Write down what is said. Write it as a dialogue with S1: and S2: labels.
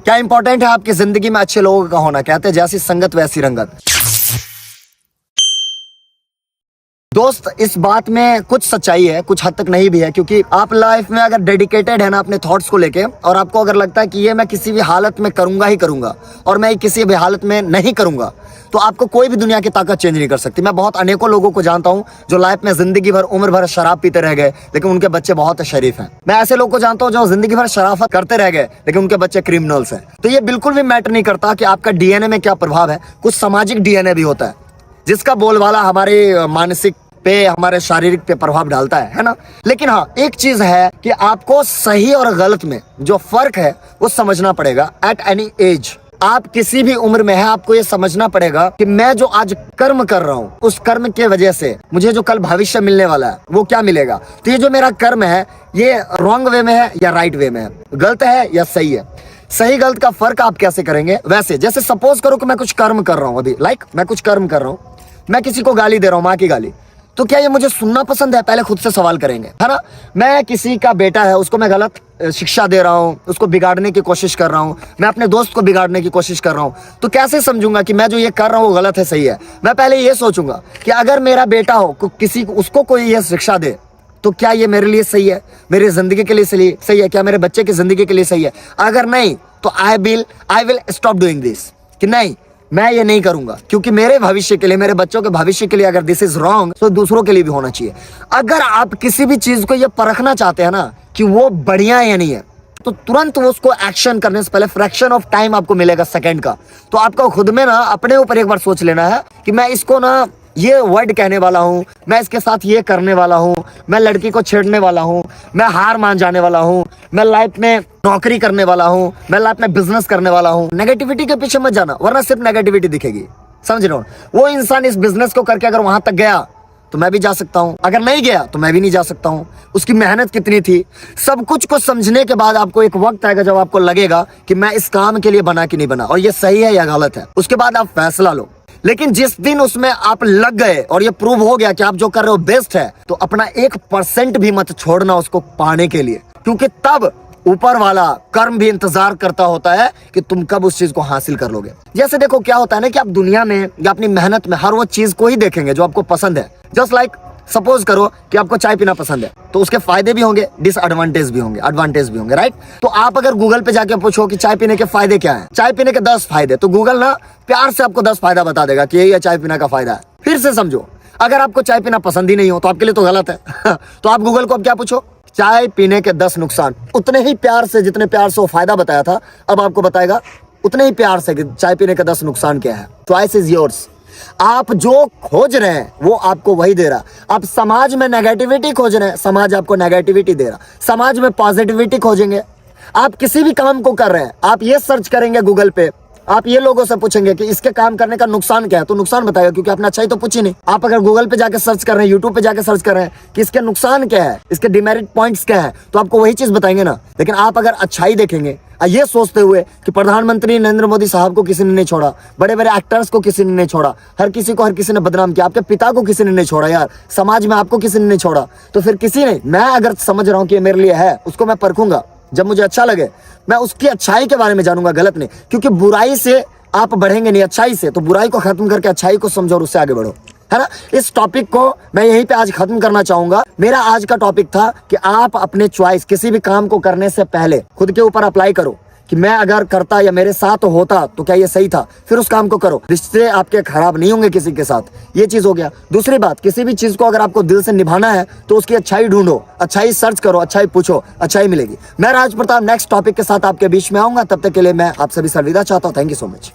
S1: क्या इंपॉर्टेंट है आपकी जिंदगी में अच्छे लोगों का होना। कहते हैं जैसी संगत वैसी रंगत। दोस्त, इस बात में कुछ सच्चाई है, कुछ हद तक नहीं भी है, क्योंकि आप लाइफ में अगर डेडिकेटेड है ना अपने थॉट्स को लेके, और आपको अगर लगता है कि ये मैं किसी भी हालत में करूंगा ही करूंगा और मैं किसी भी हालत में नहीं करूंगा, तो आपको कोई भी दुनिया की ताकत चेंज नहीं कर सकती। मैं बहुत अनेकों लोगों को जानता हूं जो लाइफ में जिंदगी भर उम्र भर शराब पीते रह गए, लेकिन उनके बच्चे बहुत शरीफ हैं। मैं ऐसे लोगों को जानता हूं जो जिंदगी भर शराफत करते रह गए, लेकिन उनके बच्चे क्रिमिनल्स हैं। तो ये बिल्कुल भी मैटर नहीं करता कि आपका डीएनए में क्या प्रभाव है। कुछ सामाजिक डीएनए भी होता है जिसका बोलबाला हमारे मानसिक पे, हमारे शारीरिक पे प्रभाव डालता है ना। लेकिन हाँ, एक चीज है कि आपको सही और गलत में जो फर्क है वो समझना पड़ेगा। एट एनी एज, आप किसी भी उम्र में है, आपको ये समझना पड़ेगा कि मैं जो आज कर्म कर रहा हूँ, उस कर्म के वजह से मुझे जो कल भविष्य मिलने वाला है वो क्या मिलेगा। तो ये जो मेरा कर्म है ये रॉन्ग वे में है या राइट वे में है, गलत है या सही है। सही गलत का फर्क आप कैसे करेंगे। वैसे जैसे सपोज करो कि मैं कुछ कर्म कर रहा हूँ अभी, मैं कुछ कर्म कर रहा हूँ, मैं किसी को गाली दे रहा हूँ, माँ की गाली, तो क्या ये मुझे सुनना पसंद है, पहले खुद से सवाल करेंगे, है ना। मैं किसी का बेटा है, उसको मैं गलत शिक्षा दे रहा हूँ, उसको बिगाड़ने की कोशिश कर रहा हूँ, मैं अपने दोस्त को बिगाड़ने की कोशिश कर रहा हूँ, तो कैसे समझूंगा कि मैं जो ये कर रहा हूँ वो गलत है सही है। मैं पहले ये सोचूंगा कि अगर मेरा बेटा हो किसी उसको कोई ये शिक्षा दे तो क्या ये मेरे लिए सही है, मेरी जिंदगी के लिए सही है, क्या मेरे बच्चे की जिंदगी के लिए सही है। अगर नहीं तो I will stop doing this, कि नहीं मैं ये नहीं करूंगा, क्योंकि मेरे भविष्य के लिए, मेरे बच्चों के भविष्य के लिए अगर दिस इज रॉन्ग तो दूसरों के लिए भी होना चाहिए। अगर आप किसी भी चीज को ये परखना चाहते हैं ना कि वो बढ़िया है या नहीं है, तो तुरंत उसको एक्शन करने से पहले फ्रैक्शन ऑफ टाइम आपको मिलेगा सेकंड का। तो आपको खुद में ना अपने ऊपर एक बार सोच लेना है कि मैं इसको ना ये वर्ड कहने वाला हूँ, मैं इसके साथ ये करने वाला हूँ, मैं लड़की को छेड़ने वाला हूँ, मैं हार मान जाने वाला हूँ, मैं लाइफ में नौकरी करने वाला हूँ, मैं लाइफ में बिजनेस करने वाला हूँ। नेगेटिविटी के पीछे मत जाना, वरना सिर्फ नेगेटिविटी दिखेगी। समझ रहे हो। वो इंसान इस बिजनेस को करके अगर वहां तक गया तो मैं भी जा सकता हूँ, अगर नहीं गया तो मैं भी नहीं जा सकता हूँ। उसकी मेहनत कितनी थी, सब कुछ को समझने के बाद आपको एक वक्त आएगा जब आपको लगेगा कि मैं इस काम के लिए बना कि नहीं बना, और ये सही है या गलत है। उसके बाद आप फैसला लो। लेकिन जिस दिन उसमें आप लग गए और ये प्रूव हो गया कि आप जो कर रहे हो बेस्ट है, तो अपना 1% भी मत छोड़ना उसको पाने के लिए, क्योंकि तब ऊपर वाला कर्म भी इंतजार करता होता है कि तुम कब उस चीज को हासिल कर लोगे। जैसे देखो क्या होता है ना कि आप दुनिया में या अपनी मेहनत में हर वो चीज को ही देखेंगे जो आपको पसंद है। जस्ट लाइक सपोज करो कि आपको चाय पीना पसंद है, तो उसके फायदे भी होंगे, डिसएडवांटेज भी होंगे, एडवांटेज भी होंगे, राइट। तो आप अगर गूगल पे जाके पूछो कि चाय पीने के फायदे क्या हैं, चाय पीने के 10 फायदे, तो गूगल ना प्यार से आपको 10 फायदा बता देगा कि यही है चाय पीने का फायदा है। फिर से समझो, अगर आपको चाय पीना पसंद ही नहीं हो तो आपके लिए तो गलत है। तो आप गूगल को अब क्या पूछो, चाय पीने के 10 नुकसान, उतने ही प्यार से जितने प्यार से वो फायदा बताया था, अब आपको बताएगा उतने ही प्यार से कि चाय पीने के 10 नुकसान क्या है। Choice is yours. आप जो खोज रहे हैं वो आपको वही दे रहा। आप समाज में नेगेटिविटी खोज रहे हैं, समाज आपको नेगेटिविटी दे रहा। समाज में पॉजिटिविटी खोजेंगे, आप किसी भी काम को कर रहे हैं, आप ये सर्च करेंगे गूगल पे, आप ये लोगों से पूछेंगे कि इसके काम करने का नुकसान क्या है, तो नुकसान बताएगा, क्योंकि आपने अच्छाई तो पूछी नहीं। आप अगर गूगल पे जाके सर्च कर रहे हैं, यूट्यूब पे जाके सर्च कर रहे हैं कि इसके नुकसान क्या है, इसके डिमेरिट पॉइंट्स क्या है, तो आपको वही चीज बताएंगे ना। लेकिन आप अगर अच्छाई देखेंगे, ये सोचते हुए कि प्रधानमंत्री नरेंद्र मोदी साहब को किसी ने नहीं छोड़ा, बड़े बड़े एक्टर्स को किसी ने नहीं छोड़ा, हर किसी ने बदनाम किया, आपके पिता को किसी ने नहीं छोड़ा, यार समाज में आपको किसी ने नहीं छोड़ा, तो फिर किसी ने, मैं अगर समझ रहा हूँ कि ये मेरे लिए है, उसको मैं परखूंगा। जब मुझे अच्छा लगे मैं उसकी अच्छाई के बारे में जानूंगा, गलत नहीं, क्योंकि बुराई से आप बढ़ेंगे नहीं, अच्छाई से। तो बुराई को खत्म करके अच्छाई को समझो और उससे आगे बढ़ो, है ना। इस टॉपिक को मैं यहीं पे आज खत्म करना चाहूंगा। मेरा आज का टॉपिक था कि आप अपने चॉइस किसी भी काम को करने से पहले खुद के ऊपर अप्लाई करो कि मैं अगर करता या मेरे साथ होता तो क्या ये सही था, फिर उस काम को करो। रिश्ते आपके खराब नहीं होंगे किसी के साथ, ये चीज हो गया। दूसरी बात, किसी भी चीज को अगर आपको दिल से निभाना है तो उसकी अच्छाई ढूंढो, अच्छाई सर्च करो, अच्छाई पूछो, अच्छाई मिलेगी। मैं राज प्रताप नेक्स्ट टॉपिक के साथ आपके बीच में आऊंगा। तब तक के लिए मैं आप सभी से अलविदा चाहता हूँ। Thank you so much.